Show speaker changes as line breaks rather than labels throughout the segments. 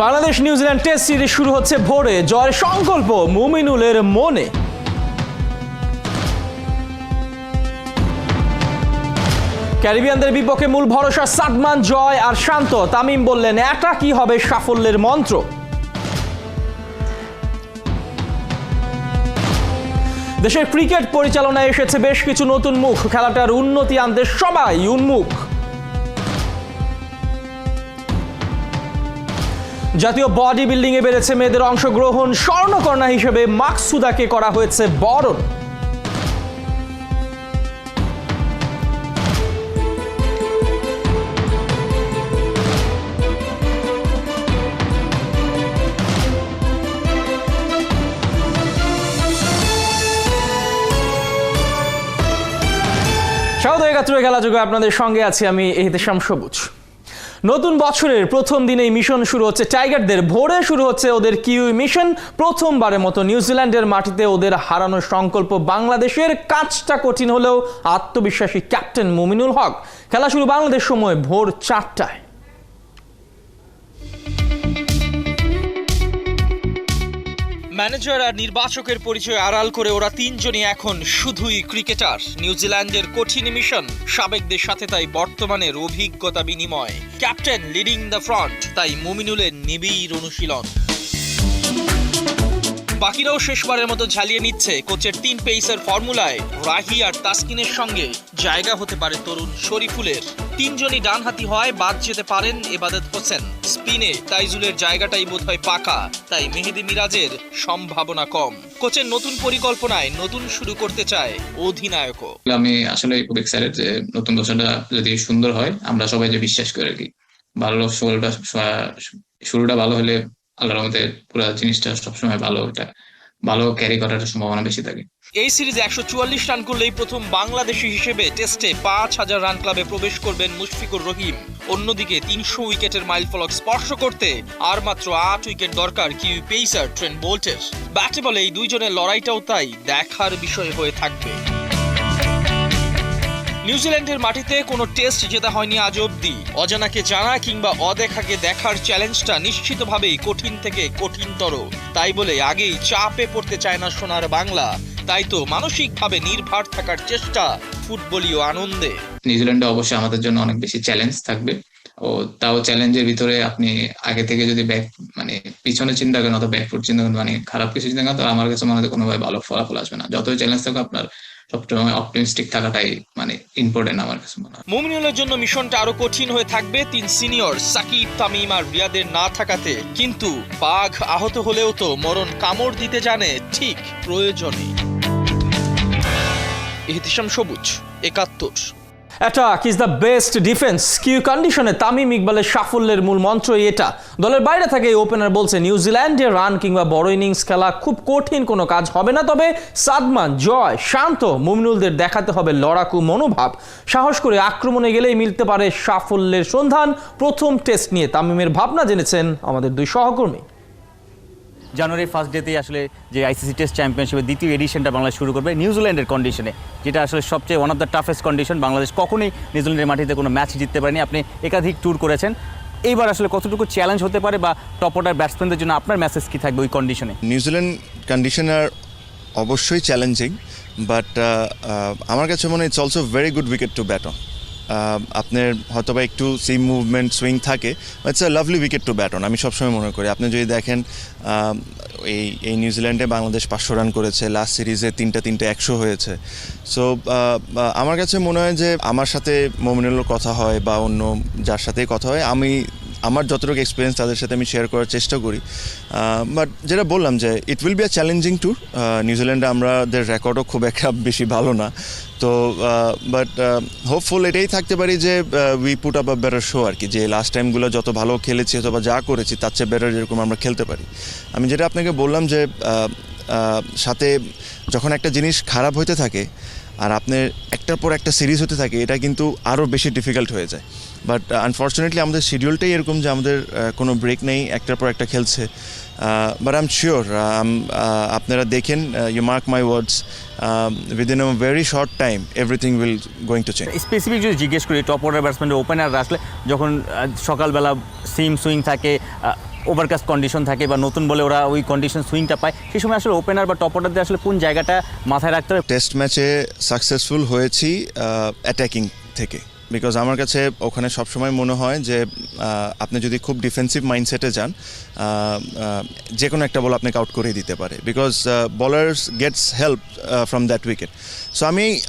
Bangladesh New Zealand test series শুরু হচ্ছে ভোরে, জয়ের সংকল্প মুমিনুলের মনে। ক্যারিবিয়ানদের বিপক্ষে মূল ভরসা সাদমান, জয় আর শান্ত। তামিম বললেন এটা কি হবে সাফল্যের মন্ত্র। দেশের ক্রিকেট পরিচালনায় এসেছে বেশ কিছু নতুন মুখ, খেলাটার উন্নতি আনতে সবাই উন্মুখ। জাতীয় বডি বিল্ডিং এ বেড়েছে মেয়েদের অংশগ্রহণ, স্বর্ণকন্যা হিসেবে মাকসুদাকে করা হয়েছে বরণ। স্বাগত একাত্তরে খেলা যুগে, আপনাদের সঙ্গে আছি আমি এহতেশাম সবুজ। নতুন বছরের প্রথম দিনেই মিশন শুরু হচ্ছে টাইগারদের। ভোরে শুরু হচ্ছে ওদের কিউই মিশন। প্রথমবারের মতো নিউজিল্যান্ডের মাটিতে ওদের হারানোর সংকল্প বাংলাদেশের। কাজটা কঠিন হলেও আত্মবিশ্বাসী ক্যাপ্টেন মুমিনুল হক। খেলা শুরু বাংলাদেশ সময় ভোর 4টায়। ম্যানেজার আর নির্বাচকের পরিচয় আড়াল করে ওরা তিনজনই এখন শুধুই ক্রিকেটার। নিউজিল্যান্ডের কঠিন মিশন, সাবেকদের সাথে তাই বর্তমানের অভিজ্ঞতা বিনিময়। ক্যাপ্টেন লিডিং দ্য ফ্রন্ট, তাই মুমিনুলের নিবিড় অনুশীলন। বাকিরাও শেষবারের মতো ঝালিয়ে নিচ্ছে কোচের 3 পেসার ফর্মুলায়। রাহি আর তাসকিনের সঙ্গে জায়গা হতে পারে তরুণ শরীফুলের। তিনজনই ডানহাতি হয়, বাদ যেতে পারেন এবাদত হোসেন। স্পিনে তাইজুলের জায়গাটাই বোধহয় পাকা, তাই মেহেদি মিরাজের সম্ভাবনা কম। কোচের নতুন পরিকল্পনায় নতুন শুরু করতে চায় অধিনায়কও।
আমি আসলে খুব এক্সাইটেড যে নতুন বছরটা যদি সুন্দর হয়, আমরা সবাই যে বিশ্বাস করি আর কি, ভালো শুরুটা ভালো হলে আল্লাহর রহমতে পুরো জিনিসটা সবসময় ভালো ক্যারি করার সম্ভাবনা বেশি থাকে।
এই সিরিজে 144 রান করলেই প্রথম বাংলাদেশি হিসেবে টেস্টে 5000 রান ক্লাবে প্রবেশ করবেন মুশফিকুর রহিম। অন্যদিকে 300 উইকেটের মাইলফলক স্পর্শ করতে আর মাত্র 8 উইকেট দরকার কিউই পেসার ট্রেন্ট বোল্টের। ব্যাটে বলে এই দুইজনের লড়াইটাও তাই দেখার বিষয় হয়ে থাকবে। নিউজিল্যান্ডের মাটিতে কোনো টেস্ট জেতা হয়নি আজ অব্দি। অজানাকে জানা কিংবা অদেখাকে দেখার চ্যালেঞ্জটা নিশ্চিতভাবেই কঠিন থেকে কঠিনতর। তাই বলে আগেই চাপে পড়তে চায় না সোনার বাংলা। তাই তো মানসিকভাবে নির্ভর থাকার চেষ্টা ফুটবলীয় আনন্দে।
নিউজিল্যান্ডে অবশ্যই আমাদের জন্য অনেক বেশি চ্যালেঞ্জ থাকবে। ও তাও চ্যালেঞ্জের ভিতরে আপনি আগে থেকে যদি পিছনে চিন্তা করেন অথবা ব্যাকফুট চিন্তা করেন, খারাপ কিছু চিন্তা করেন, তো আমার কাছে মনে হয় কোনোভাবে ভালো ফলাফল আসবে না। যতই চ্যালেঞ্জ থাকুক আপনার সবসময় অপটিমিস্টিক থাকাটাই ইম্পর্টেন্ট আমার কাছে মনে হয়।
মুমিনুলের জন্য মিশনটা আরো কঠিন হয়ে থাকবে 3 সিনিয়র সাকিব, তামিম আর রিয়াদের না থাকাতে। কিন্তু বাঘ আহত হলেও তো মরণ কামড় দিতে জানে ঠিক প্রয়োজনে। Ehtesham Sabuj, ৭১। Attack is the best defence. কিউ কন্ডিশনে তামিম ইকবালের সাফল্যের মূল মন্ত্রই এটা। দলের বাইরে থেকে ওপেনার বলছে নিউজিল্যান্ডে রান কিংবা বড় ইনিংস খেলা খুব কঠিন কোনো কাজ হবে না। তবে সাদমান, জয়, শান্ত, মুমিনুলদের দেখাতে হবে লড়াকু মনোভাব। সাহস করে আক্রমণে গেলেই মিলতে পারে সাফল্যের সন্ধান। প্রথম টেস্ট নিয়ে তামিমের ভাবনা জেনেছেন আমাদের দুই সহকর্মী।
জানুয়ারির ফার্স্ট ডেতেই আসলে যে আইসিসি টেস্ট চ্যাম্পিয়নশিপের দ্বিতীয় এডিশনটা বাংলাদেশ শুরু করবে নিউজিল্যান্ডের কন্ডিশনে, যেটা আসলে সবচেয়ে one of the toughest condition. Bangladesh কখনোই নিউজিল্যান্ডের মাটিতে কোনো ম্যাচ জিততে পারেনি। আপনি একাধিক ট্যুর করেছেন, এইবার আসলে কতটুকু চ্যালেঞ্জ হতে পারে বা টপ অর্ডার ব্যাটসম্যানদের জন্য আপনার মেসেজ কী থাকবে ওই কন্ডিশনে?
নিউজিল্যান্ড কন্ডিশনার অবশ্যই চ্যালেঞ্জিং, বাট আমার কাছে মনে হয় it's also very good wicket to bat on. আপনার হয়তোবা একটু সিম মুভমেন্ট সুইং থাকে, it's a lovely wicket to bat on. আমি সবসময় মনে করি আপনি যদি দেখেন এই নিউজিল্যান্ডে বাংলাদেশ 500 রান করেছে, লাস্ট সিরিজে 3টা 100 হয়েছে। সো আমার কাছে মনে হয় যে আমার সাথে মুমিনুলের কথা হয় বা অন্য যার সাথেই কথা হয়, আমার যতটুকু এক্সপিরিয়েন্স তাদের সাথে আমি শেয়ার করার চেষ্টা করি। বাট যেটা বললাম যে it will be a challenging tour. নিউজিল্যান্ডে আমাদের রেকর্ডও খুব একটা বেশি ভালো না, তো বাট হোপফুল এটাই থাকতে পারি যে we put up a better show আর কি, যে লাস্ট টাইমগুলো যত ভালো খেলেছি অথবা যা করেছি তার চেয়ে বেটার যেরকম আমরা খেলতে পারি। আমি যেটা আপনাকে বললাম যে সাথে যখন একটা জিনিস খারাপ হতে থাকে আর আপনার একটার পর একটা সিরিজ হতে থাকে, এটা কিন্তু আরও বেশি ডিফিকাল্ট হয়ে যায়। বাট আনফর্চুনেটলি আমাদের শিডিউলটাই এরকম যে আমাদের কোনো ব্রেক নেই, একটার পর একটা খেলছে। বাট আই এম শিওর আপনারা দেখেন, you mark my words, within a very short time everything will going to change.
Specific যদি জিজ্ঞেস করি, টপ অর্ডার ব্যাটসম্যানের ওপেনার আসলে যখন সকালবেলা সিম সুইং থাকে, ওভারকাস্ট কন্ডিশন থাকে বা নতুন বলে ওরা ওই কন্ডিশন সুইংটা পায়, সেই সময় আসলে ওপেনার বা টপ অর্ডারদের আসলে কোন জায়গাটা মাথায় রাখতে হবে?
টেস্ট ম্যাচে সাকসেসফুল হয়েছি অ্যাটাকিং থেকে, বিকজ আমার কাছে ওখানে সবসময় মনে হয় যে আপনি যদি খুব ডিফেন্সিভ মাইন্ডসেটে যান, যে কোনো একটা বল আপনাকে আউট করে দিতে পারে, because bowlers gets help from that wicket. So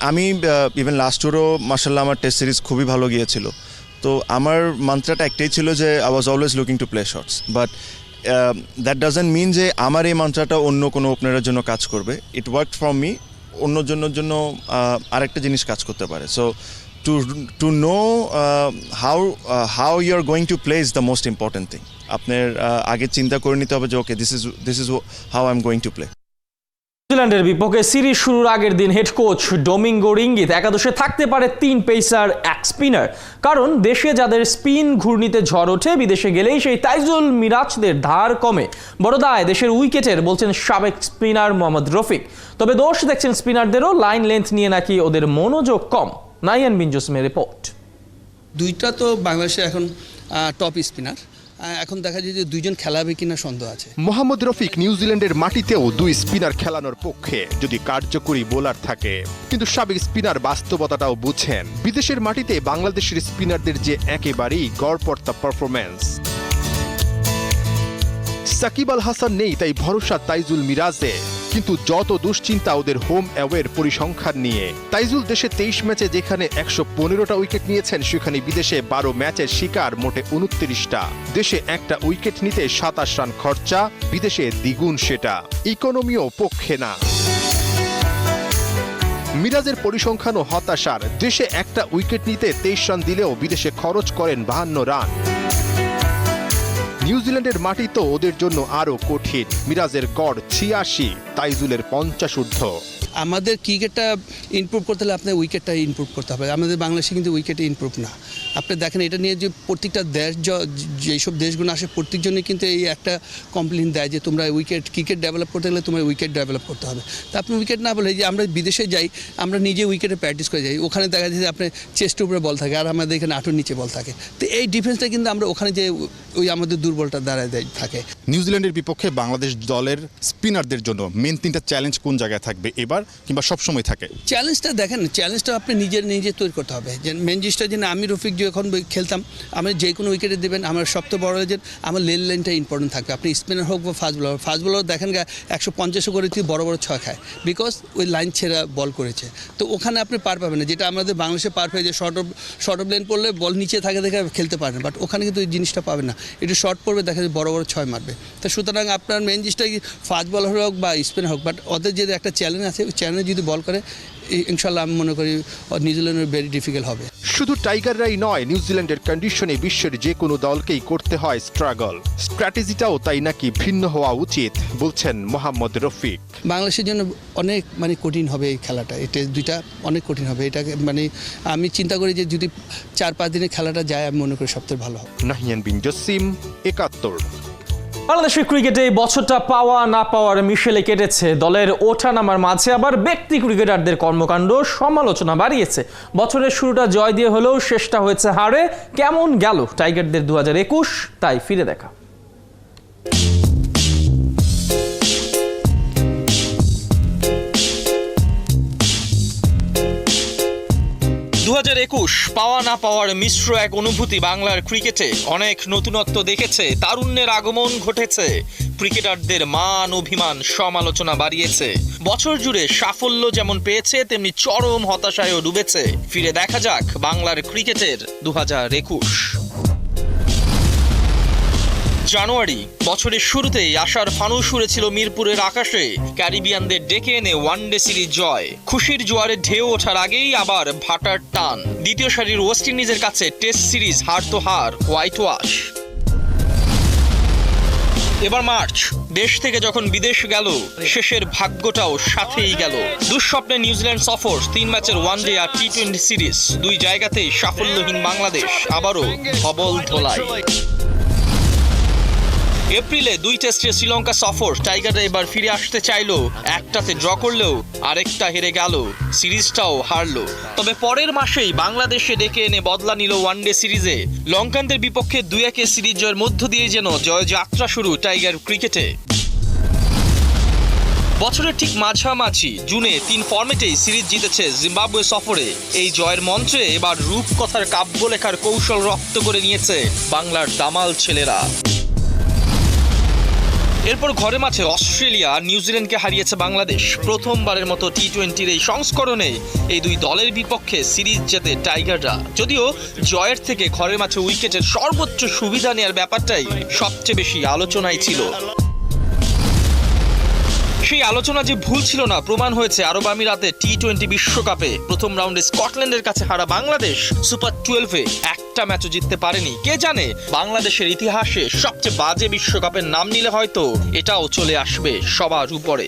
আমি ইভেন লাস্ট টুরও মার্শাল্লাহ আমার টেস্ট সিরিজ খুবই ভালো গিয়েছিল। তো আমার মান্ত্রাটা একটাই ছিল যে I was always looking to play shots, but that doesn't mean যে আমার এই মান্ত্রাটা অন্য কোনো ওপেনারের জন্য কাজ করবে। ইট ওয়ার্ক ফ্রম মি, অন্যজনের জন্য আরেকটা জিনিস কাজ করতে পারে। So to know how you are going to play is the most important thing. আপনার আগে চিন্তা করে নিতে হবে যে ওকে this is how I'm going to play.
নিউজিল্যান্ডের বিপক্ষে সিরিজ শুরুর আগের দিন হেড কোচ ডোমিঙ্গোর ইঙ্গিত একাদশে থাকতে পারে 3 পেসার 1 স্পিনার, কারণ দেশে যাদের স্পিন ঘূর্ণিতে ঝড় ওঠে বিদেশে গেলেই সেই তাইজুল মিরাজদের ধার কমে। বড় দায় দেশের উইকেটের, বলছেন সাবেক স্পিনার মোহাম্মদ রফিক। তবে দোষ দেখছেন স্পিনারদেরও, লাইন লেন্থ নিয়ে নাকি ওদের মনোযোগ কম। নাইয়ান বিন জোসেমের রিপোর্ট।
দুইটা তো বাংলাদেশে এখন টপ স্পিনার, এখন দেখা যায় যে দুইজন খেলাবে কিনা সন্দেহ আছে।
মোহাম্মদ রফিক নিউজিল্যান্ডের মাটিতেও 2 স্পিনার খেলানোর পক্ষে যদি কার্যকরী বোলার থাকে, কিন্তু সাবেক স্পিনার বাস্তবতাটাও বুঝেন। বিদেশের মাটিতে বাংলাদেশের স্পিনারদের যে একেবারেই গড়পড়তা পারফরম্যান্স। সাকিব আল হাসান নেই, তাই ভরসা তাইজুল মিরাজে, কিন্তু যত দুশ্চিন্তা ওদের হোম অ্যাওয়ের পরিসংখ্যান নিয়ে। তাইজুল দেশে 23 ম্যাচে যেখানে 115টা উইকেট নিয়েছেন, সেখানে বিদেশে 12 ম্যাচের শিকার মোটে 29টা। দেশে একটা উইকেট নিতে 27 রান খরচা, বিদেশে দ্বিগুণ সেটা। ইকোনমিও পক্ষে না। মিরাজের পরিসংখ্যানও হতাশার। দেশে একটা উইকেট নিতে 23 রান দিলেও বিদেশে খরচ করেন 52 রান। নিউজিল্যান্ডের মাটি তো ওদের জন্য আরো কঠিন। মিরাজের গড় 86, তাইজুলের 50 ঊর্ধ্ব।
আমাদের ক্রিকেটটা ইমপ্রুভ করতে হলে আপনার উইকেটটা ইমপ্রুভ করতে হবে। আমাদের বাংলাদেশে কিন্তু উইকেটে ইমপ্রুভ না। আপনি দেখেন এটা নিয়ে যে প্রত্যেকটা দেশ যেসব দেশগুলো আসে প্রত্যেকজনই কিন্তু এই একটা কমপ্লেন দেয় যে তোমরা ক্রিকেট ডেভেলপ করতে গেলে তোমার উইকেট ডেভেলপ করতে হবে। তা আপনি উইকেট না বলে যে আমরা বিদেশে যাই, আমরা নিজে উইকেটে প্র্যাকটিস করে যাই, ওখানে দেখা যায় যে আপনার চেস্টের উপরে বল থাকে আর আমাদের এখানে হাঁটুর নিচে বল থাকে। তো এই ডিফেন্সটা কিন্তু আমরা ওখানে যে ওই আমাদের দুর্বলটা দাঁড়ায় থাকে।
নিউজিল্যান্ডের বিপক্ষে বাংলাদেশ দলের স্পিনারদের জন্য মেন 3টা চ্যালেঞ্জ কোন জায়গায় থাকবে এবার, কিংবা সবসময় থাকে?
চ্যালেঞ্জটা দেখেন, চ্যালেঞ্জটা আপনি নিজে তৈরি করতে হবে। যে মেন জিনিসটা যে আমি রফিক যখন খেলতাম, আমরা যে কোনো উইকেটে দেবেন, আমার সবচেয়ে বড় যে আমার লেন লাইনটা ইম্পর্টেন্ট থাকবে। আপনি স্পিনার হোক বা ফাস্ট বোলার দেখেন 150 করে বড় 6 খায়, বিকজ ওই লাইন ছেড়া বল করেছে। তো ওখানে আপনি পার পাবেন না, যেটা আমাদের বাংলাদেশে পার পায় যে শর্ট অফ লেন পড়লে বল নিচে থাকে দেখে খেলতে পারেন, বাট ওখানে কিন্তু ওই জিনিসটা পাবেন না। একটু শর্ট পড়বে দেখা যায় বড় 6 মারবে। তো সুতরাং আপনার মেন জিনিসটা ফাস্ট বলার হোক বা স্পিনার হোক, বাট ওদের যে একটা চ্যালেঞ্জ আছে, ওই চ্যালেঞ্জে যদি বল করে ইনশাল্লাহ আমি মনে করি নিউজিল্যান্ডের ভেরি ডিফিকাল্ট হবে।
শুধু টাইগাররাই নয়, নিউজিল্যান্ডের কন্ডিশনে বিশ্বের যে কোনো দলকেই করতে হয় স্ট্রাগল। স্ট্র্যাটেজিটাও তাই নাকি ভিন্ন হওয়া উচিত, বলছেন মোহাম্মদ রফিক।
বাংলাদেশের জন্য অনেক কঠিন হবে এই খেলাটা, এই টেস্ট দুইটা অনেক কঠিন হবে। এটাকে আমি চিন্তা করি যে যদি 4-5 দিনের খেলাটা যায়, আমি মনে করি সবথেকে ভালো হবে।
নাহিয়ান বিন জসিম, 71।
বাংলাদেশের ক্রিকেটে এই বছরটা পাওয়া না পাওয়ার মিশেলে কেটেছে। দলের ওঠা নামার মাঝে আবার ব্যক্তি ক্রিকেটারদের কর্মকাণ্ড সমালোচনা বাড়িয়েছে। বছরের শুরুটা জয় দিয়ে হলেও শেষটা হয়েছে হারে। কেমন গেল টাইগারদের 2021, তাই ফিরে দেখা। 2021 পাওয়া না পাওয়ার মিশ্র এক অনুভূতি বাংলার ক্রিকেটে। অনেক নতুনত্ব দেখেছে, তারুণ্যের আগমন ঘটেছে, ক্রিকেটারদের মান অভিমান সমালোচনা বাড়িয়েছে। বছর জুড়ে সাফল্য যেমন পেয়েছে, তেমনি চরম হতাশায়ও ডুবেছে। ফিরে দেখা যাক বাংলার ক্রিকেটের 2021। জানুয়ারি, বছরের শুরুতেই আশার ফানুস উড়েছিল মিরপুরের আকাশে। ক্যারিবিয়ানদের ডেকে এনে ওয়ানডে সিরিজ জয়। খুশির জোয়ারে ঢেউ ওঠার আগেই আবার ভাটার টান। দ্বিতীয় সারির ওয়েস্ট ইন্ডিজের কাছে টেস্ট সিরিজ হার তো হার, হোয়াইট ওয়াশ। এবার মার্চ, দেশ থেকে যখন বিদেশ গেল, শেষের ভাগ্যটাও সাথেই গেল। দুঃস্বপ্নে নিউজিল্যান্ড সফর, 3 ম্যাচের ওয়ানডে আর টি20 সিরিজ, 2 জায়গাতেই সাফল্যহীন বাংলাদেশ আবারও হবল ধোলাই। এপ্রিলে 2 টেস্টে শ্রীলঙ্কা সফর, টাইগাররা এবার ফিরে আসতে চাইলো, একটাতে ড্র করলেও আরেকটা হেরে গেল, সিরিজটাও হারলো। তবে পরের মাসেই বাংলাদেশে ডেকে এনে বদলা নিল ওয়ানডে সিরিজে। লঙ্কানদের বিপক্ষে 2-1 সিরিজ জয়ের মধ্য দিয়ে যেন জয়যাত্রা শুরু টাইগার ক্রিকেটে। বছরের ঠিক মাঝামাঝি জুনে 3 ফরম্যাটেই সিরিজ জিতেছে জিম্বাবুয়ে সফরে। এই জয়ের মন্ত্রে এবার রূপকথার কাব্য লেখার কৌশল রপ্ত করে নিয়েছে বাংলার দামাল ছেলেরা। এরপর ঘরে মাঠে অস্ট্রেলিয়া, নিউজিল্যান্ডকে হারিয়েছে বাংলাদেশ। প্রথমবারের মতো টি-20-র এই সংস্করণে এই দুই দলের বিপক্ষে সিরিজ জেতে টাইগাররা। যদিও জয়ের থেকে ঘরের মাঠে উইকেটের সর্বোচ্চ সুবিধা নেওয়ার ব্যাপারটাই সবচেয়ে বেশি আলোচনায় ছিল। সেই আলোচনা যে ভুল ছিল না প্রমাণ হয়েছে আরব আমিরাতে টি-20 বিশ্বকাপে প্রথম রাউন্ডে স্কটল্যান্ডের কাছে হারা বাংলাদেশ সুপার 12-এ একটা ম্যাচও জিততে পারেনি। কে জানে বাংলাদেশের ইতিহাসে সবচেয়ে বাজে বিশ্বকাপের নাম নিলে হয়তো এটাও চলে আসবে সবার উপরে।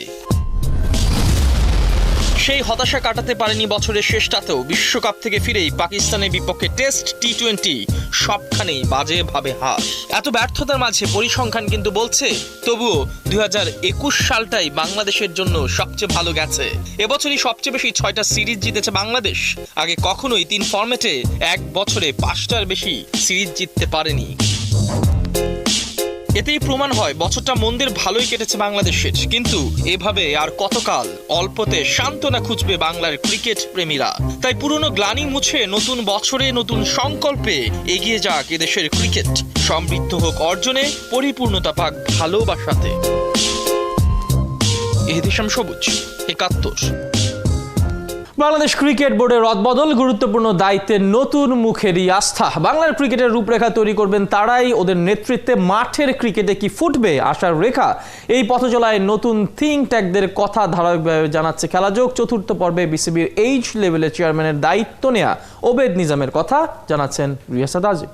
সেই হতাশা কাটাতে পারেনি বছরের শেষটাতেও। বিশ্বকাপ থেকে ফিরেই পাকিস্তানের বিপক্ষে টেস্ট, টি-20 সবখানেই বাজেভাবে হার। এত ব্যর্থতার মাঝে পরিসংখ্যান কিন্তু বলছে তবুও 2021 সালটাই বাংলাদেশের জন্য সবচেয়ে ভালো গেছে। এবছরই সবচেয়ে বেশি 6টা সিরিজ জিতেছে বাংলাদেশ। আগে কখনোই 3 ফরম্যাটে এক বছরে 5টার বেশি সিরিজ জিততে পারেনি। এতেই প্রমাণ হয় বছরটা মন্দের ভালোই কেটেছে বাংলাদেশের। কিন্তু এভাবে আর কতকাল অল্পতে সান্ত্বনা খুঁজবে বাংলার ক্রিকেট প্রেমীরা। তাই পুরনো গ্লানি মুছে নতুন বছরে নতুন সংকল্পে এগিয়ে যাক এদেশের ক্রিকেট। সমৃদ্ধ হোক অর্জনে, পরিপূর্ণতা পাক ভালোবাসাতে। এহদিশাম সবুজ, 71। বাংলাদেশ ক্রিকেট বোর্ডের রদবদল, গুরুত্বপূর্ণ দায়িত্বের নতুন মুখেরই আস্থা। বাংলার ক্রিকেটের রূপরেখা তৈরি করবেন তারাই। ওদের নেতৃত্বে মাঠের ক্রিকেটে কি ফুটবে আশার রেখা, এই পথচলায় নতুন থিঙ্ক ট্যাগদের কথা ধারাবাহিকভাবে জানাচ্ছে খেলাযোগ। চতুর্থ পর্বে বিসিবির এইচ লেভেলের চেয়ারম্যানের দায়িত্ব নেয়া ওবেদ নিজামের কথা জানাচ্ছেন রিয়াসাত আজিম।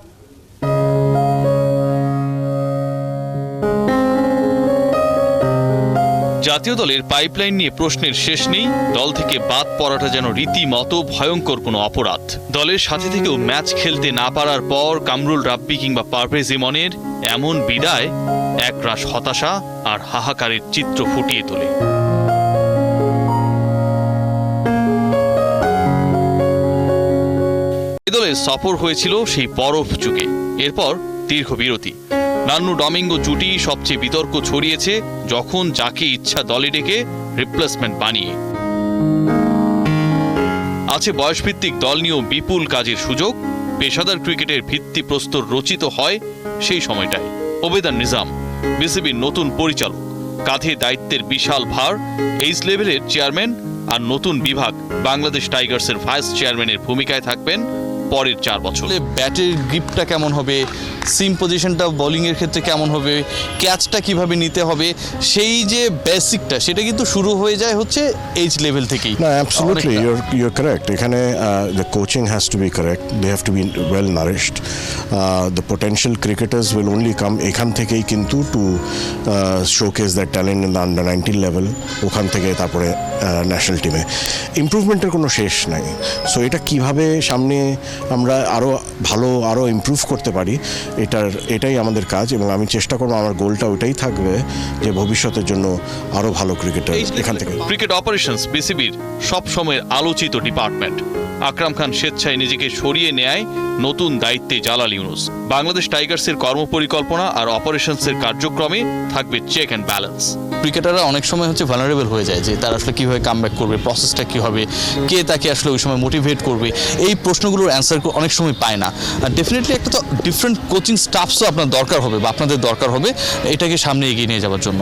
জাতীয় দলের পাইপলাইন নিয়ে প্রশ্নের শেষ নেই। দল থেকে বাদ পড়াটা যেন রীতিমতো ভয়ঙ্কর কোনো অপরাধ। দলের সাথে থেকেও ম্যাচ খেলতে না পারার পর কামরুল রাব্বি কিংবা পারভেজ ইমনের এমন বিদায় একরাশ হতাশা আর হাহাকারের চিত্র ফুটিয়ে তোলে। এ দলের সফর হয়েছিল সেই বরফ যুগে। এরপর দীর্ঘ বিরতি। নান্নু ডমিঙ্গো জুটি সবচেয়ে বিতর্ক ছড়িয়েছে যখন যাকে ইচ্ছা দলে ডেকে রিপ্লেসমেন্ট বানিয়ে। আছে বয়সভিত্তিক দল নিয়েও বিপুল কাজের সুযোগ। পেশাদার ক্রিকেটের ভিত্তিপ্রস্তর রচিত হয় সেই সময়টায়। ওবেদ নিজাম বিসিবির নতুন পরিচালক, কাঁধে দায়িত্বের বিশাল ভার। এইচ লেভেলের চেয়ারম্যান আর নতুন বিভাগ বাংলাদেশ টাইগার্সের ভাইস চেয়ারম্যানের ভূমিকায় থাকবেন পরের 4 বছর।
ব্যাটের গ্রিপটা কেমন হবে, সিম পজিশনটা বোলিংয়ের ক্ষেত্রে কেমন হবে, ক্যাচটা কিভাবে নিতে হবে, সেই যে বেসিকটা সেটা কিন্তু শুরু হয়ে যায় হচ্ছে এইচ লেভেল থেকেই।
No, absolutely, you're correct. এখানে the coaching has to be correct. They have to be well nourished. The potential cricketers will only come এখান থেকেই কিন্তু to showcase their talent in the under 19 level. ওখান থেকে তারপরে national টিমে ইমপ্রুভমেন্টের কোনো শেষ নাই। সো এটা কিভাবে সামনে আমরা আরও ইমপ্রুভ করতে পারি, এটাই আমাদের কাজ। এবং আমি চেষ্টা করবো, আমার গোলটা ওইটাই থাকবে যে ভবিষ্যতের জন্য আরও ভালো ক্রিকেটার এখান থেকে।
ক্রিকেট অপারেশনস বিসিবির সব সময়ের আলোচিত ডিপার্টমেন্ট। আকরাম খান স্বেচ্ছায় নিজেকে সরিয়ে নেয় নতুন দায়িত্বে জালাল ইউনুস। বাংলাদেশ টাইগার্সের কর্মপরিকল্পনা আর অপারেশনসের কার্যক্রমে থাকবে চেক অ্যান্ড ব্যালেন্স।
ক্রিকেটাররা অনেক সময় হচ্ছে ভালনারেবল হয়ে যায় যে তারা আসলে কীভাবে কামব্যাক করবে, প্রসেসটা কী হবে, কে তাকে আসলে ওই সময় মোটিভেট করবে, এই প্রশ্নগুলোর অ্যান্সার অনেক সময় পায় না। আর ডেফিনেটলি একটা তো ডিফারেন্ট কোচিং স্টাফসও আপনার দরকার হবে বা আপনাদের দরকার হবে এটাকে সামনে এগিয়ে নিয়ে যাওয়ার জন্য।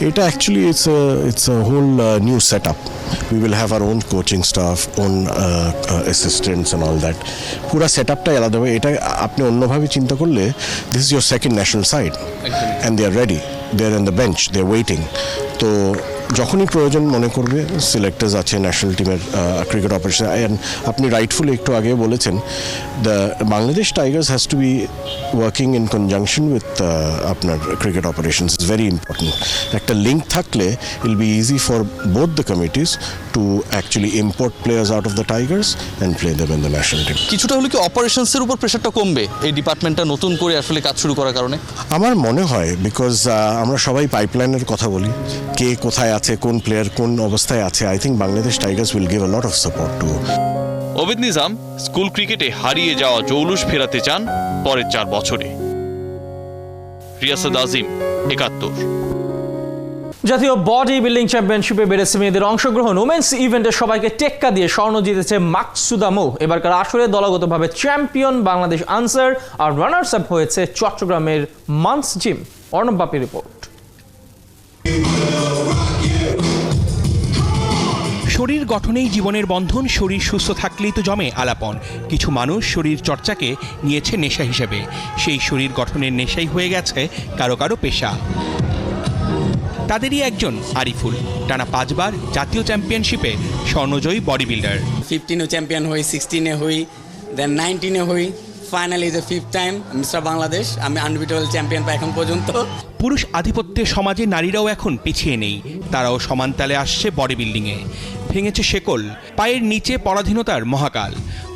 এটা actually it's a whole new set up. We will have our own coaching staff, own assistants and all that. পুরা সেট আপটাই আলাদা হবে। এটা আপনি অন্যভাবে চিন্তা করলে this is your second national side and they are ready. They are on the bench, they are waiting. তো যখনই প্রয়োজন মনে করবে সিলেক্টার্স আছে ন্যাশনাল টিমের ক্রিকেট অপারেশন। অ্যান্ড আপনি রাইটফুলি একটু আগে বলেছেন the Bangladesh tigers has to be working in conjunction with আপনার cricket operations is very important. একটা লিঙ্ক থাকলে it'll be easy for both the committees to actually import players out of the tigers and play them in the national team.
কিছুটা হলে কি অপারেশনসের উপর প্রেশারটা কমবে এই ডিপার্টমেন্টটা নতুন করে আসলে কাজ শুরু করার কারণে?
আমার মনে হয় বিকজ আমরা সবাই পাইপলাইনের কথা বলি, কে কোথায় আছে, কোন প্লেয়ার কোন অবস্থায় আছে। I think Bangladesh Tigers will give a lot of support to.
Obed Nizam school ক্রিকেটে হারিয়ে যাওয়া জৌলুস ফেরাতে চান পরের 4 বছরে। রিয়াসাদ আজিম, 71।
জাতীয় বডি বিল্ডিং চ্যাম্পিয়নশিপে বেড়েছে মেয়েদের অংশগ্রহণ। ওমেন্স ইভেন্টে সবাইকে টেক্কা দিয়ে স্বর্ণ জিতেছে মাকসুদা মৌ। এবারকার আসরে দলগতভাবে চ্যাম্পিয়ন বাংলাদেশ আনসার, আর রানার্স আপ হয়েছে চট্টগ্রামের মান্স জিম। অর্ণব বাপি রিপোর্ট।
শরীর গঠনেই জীবনের বন্ধন, শরীর সুস্থ থাকলেই তো জমে আলাপন। কিছু মানুষ শরীর চর্চাকে নিয়েছে নেশা হিসেবে, সেই শরীর গঠনের নেশাই হয়ে গেছে কারো কারো পেশা। তাদেরই একজন আরিফুল, টানা 5 বার জাতীয় চ্যাম্পিয়নশিপে স্বর্ণজয়ী বডি বিল্ডার।
15 চ্যাম্পিয়ন হই, 16 হই, দেন 19 হই, finally the 5th time mister Bangladesh. আমি আনবিটেবল চ্যাম্পিয়ন পাই এখন পর্যন্ত।
পুরুষ আধিপত্যের সমাজে নারীরাও এখন পিছিয়ে নেই, তারাও সমান তালে আসছে বডি বিল্ডিংয়ে। ভেঙেছে শেকল, পায়ের নিচে পরাধীনতার মহাকাল,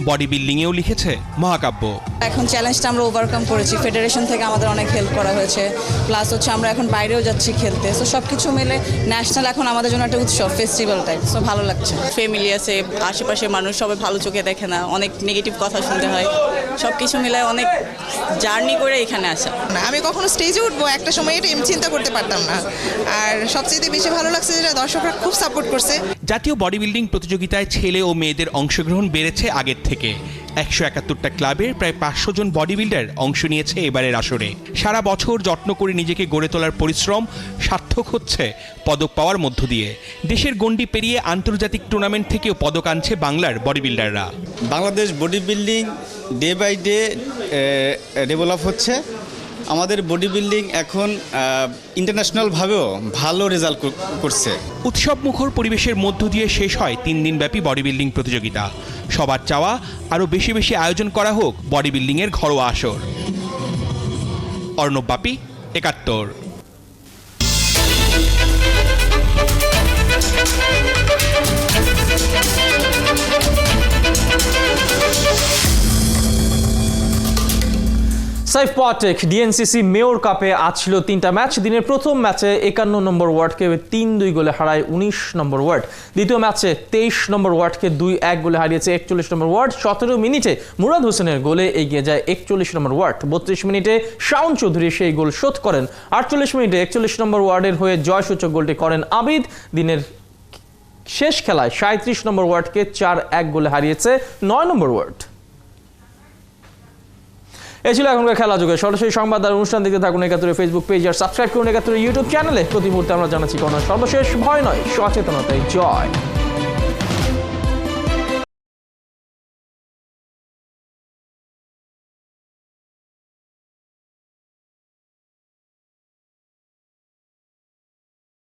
বডি বিল্ডিংয়েও লিখেছে মহাকাব্য।
এখন চ্যালেঞ্জটা আমরা ওভারকাম করেছি, ফেডারেশন থেকে আমাদের অনেক হেল্প করা হয়েছে, প্লাস হচ্ছে আমরা এখন বাইরেও যাচ্ছি খেলতে। সো সব কিছু মিলে ন্যাশনাল এখন আমাদের জন্য একটা উৎসব, ফেস্টিভ্যাল টাইপ। সো ভালো লাগছে।
ফ্যামিলি আছে, আশেপাশে মানুষ সবাই ভালো চোখে দেখে না, অনেক নেগেটিভ কথা শুনতে হয়। সব কিছু মিলে অনেক জার্নি করে এখানে আসা।
আমি কখনো স্টেজে উঠবো একটা সময় এটা আমি চিন্তা করতে পারতাম না। আর সবচেয়ে বেশি ভালো লাগছে যেটা দর্শকরা খুব সাপোর্ট করছে।
জাতীয় বডি বিল্ডিং প্রতিযোগিতায় ছেলে ও মেয়েদের অংশগ্রহণ বেড়েছে আগের থেকে। 171টা ক্লাবের প্রায় 500 জন বডি বিল্ডার অংশ নিয়েছে এবারের আসরে। সারা বছর যত্ন করে নিজেকে গড়ে তোলার পরিশ্রম সার্থক হচ্ছে পদক পাওয়ার মধ্য দিয়ে। দেশের গণ্ডি পেরিয়ে আন্তর্জাতিক টুর্নামেন্ট থেকেও পদক আনছে বাংলার বডি বিল্ডাররা।
Bangladesh body building day by day develop হচ্ছে। আমাদের বডি বিল্ডিং এখন ইন্টারন্যাশনালভাবেও ভালো রেজাল্ট করছে।
উৎসব মুখর পরিবেশের মধ্য দিয়ে শেষ হয় 3 দিনব্যাপী বডি বিল্ডিং প্রতিযোগিতা। সবার চাওয়া আরও বেশি বেশি আয়োজন করা হোক বডি বিল্ডিংয়ের ঘরোয়া আসর। অর্ণব বাপি, 71।
সাইফ পাটেক ডিএনসিসি মেয়র কাপে আজ ছিল 3টা ম্যাচ। দিনের প্রথম ম্যাচে 51 নম্বর ওয়ার্ডকে 3-2 গোলে হারায় 19 নম্বর ওয়ার্ড। দ্বিতীয় ম্যাচে 23 নম্বর ওয়ার্ডকে 2-1 গোলে হারিয়েছে 41 নম্বর ওয়ার্ড। 17 মিনিটে মুরাদ হোসেনের গোলে এগিয়ে যায় 41 নম্বর ওয়ার্ড। 32 মিনিটে শাওন চৌধুরী সেই গোল শোধ করেন। 48 মিনিটে 41 নম্বর ওয়ার্ডের হয়ে জয়সূচক গোলটি করেন আবিদ। দিনের শেষ খেলায় 37 নম্বর ওয়ার্ডকে 4-1 গোলে হারিয়েছে 9 নম্বর ওয়ার্ড। এই ছিল এখনকার খেলা যুগে। সরাসরি সংবাদ আর অনুষ্ঠান দেখতে থাকুন 71 ফেসবুক পেজ আর সাবস্ক্রাইব করুন 71 ইউটিউব চ্যানেলে। প্রতি মুহূর্তে আমরা জানাচ্ছি কোনো সর্বশেষ ভয় নয়, সচেতনতায় জয়।